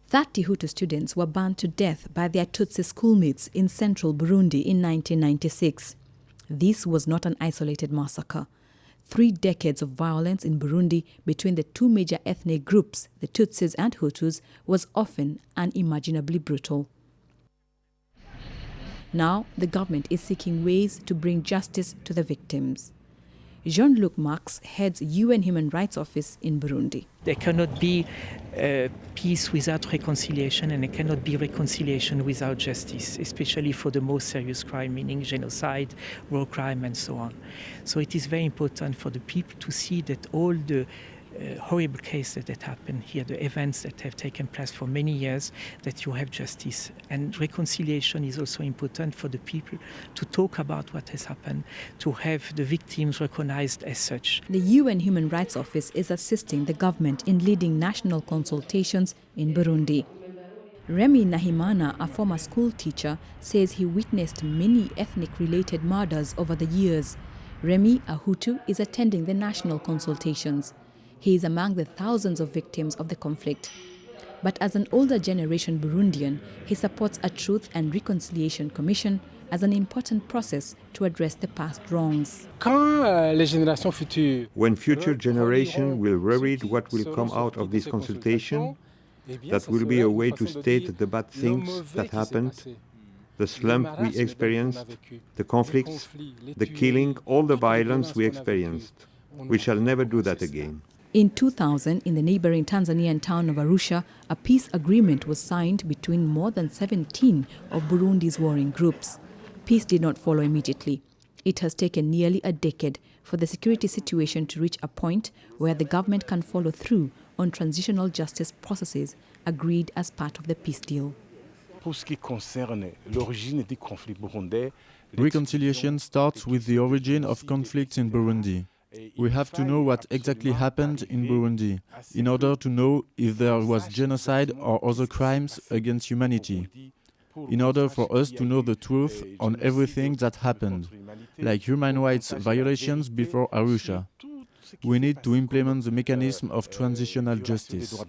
30 Hutu students were burned to death by their Tutsi schoolmates in central Burundi in 1996. This was not an isolated massacre. 3 decades of violence in Burundi between the two major ethnic groups, the Tutsis and Hutus, was often unimaginably brutal. Now, the government is seeking ways to bring justice to the victims. Jean-Luc Marx heads UN Human Rights Office in Burundi. There cannot be peace without reconciliation, and there cannot be reconciliation without justice, especially for the most serious crime, meaning genocide, war crime, and so on. So it is very important for the people to see that all the horrible cases that happen here, the events that have taken place for many years, that you have justice. And reconciliation is also important for the people to talk about what has happened, to have the victims recognized as such. The UN Human Rights Office is assisting the government in leading national consultations in Burundi. Remy Nahimana, a former school teacher, says he witnessed many ethnic-related murders over the years. Remy, a Hutu, is attending the national consultations. He is among the thousands of victims of the conflict. But as an older generation Burundian, he supports a Truth and Reconciliation Commission as an important process to address the past wrongs. When future generations will reread what will come out of this consultation, that will be a way to state the bad things that happened, the slump we experienced, the conflicts, the killing, all the violence we experienced. We shall never do that again. In 2000, in the neighboring Tanzanian town of Arusha, a peace agreement was signed between more than 17 of Burundi's warring groups. Peace did not follow immediately. It has taken nearly a decade for the security situation to reach a point where the government can follow through on transitional justice processes agreed as part of the peace deal. Reconciliation starts with the origin of conflicts in Burundi. We have to know what exactly happened in Burundi in order to know if there was genocide or other crimes against humanity, in order for us to know the truth on everything that happened, like human rights violations before Arusha. We need to implement the mechanism of transitional justice.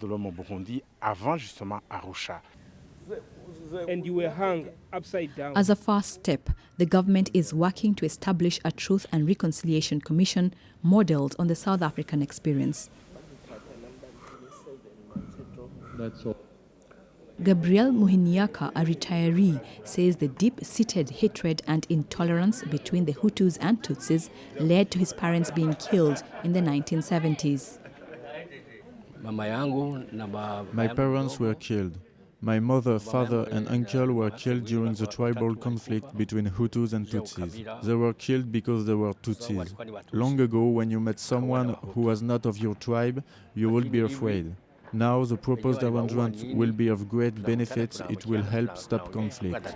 And you were hung upside down. As a first step, the government is working to establish a Truth and Reconciliation Commission modeled on the South African experience. Gabriel Muhiniaka, a retiree, says the deep-seated hatred and intolerance between the Hutus and Tutsis led to his parents being killed in the 1970s. My parents were killed. My mother, father, and uncle were killed during the tribal conflict between Hutus and Tutsis. They were killed because they were Tutsis. Long ago, when you met someone who was not of your tribe, you would be afraid. Now, the proposed arrangement will be of great benefit. It will help stop conflict.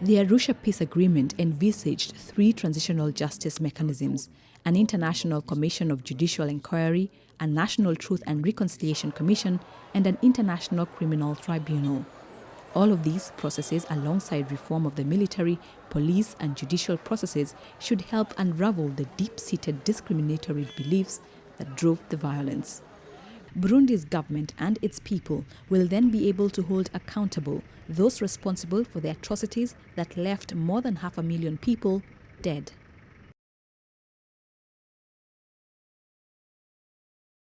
The Arusha Peace Agreement envisaged 3 transitional justice mechanisms: an International Commission of Judicial Inquiry, a National Truth and Reconciliation Commission, and an International Criminal Tribunal. All of these processes, alongside reform of the military, police, and judicial processes, should help unravel the deep-seated discriminatory beliefs that drove the violence. Burundi's government and its people will then be able to hold accountable those responsible for the atrocities that left more than 500,000 people dead.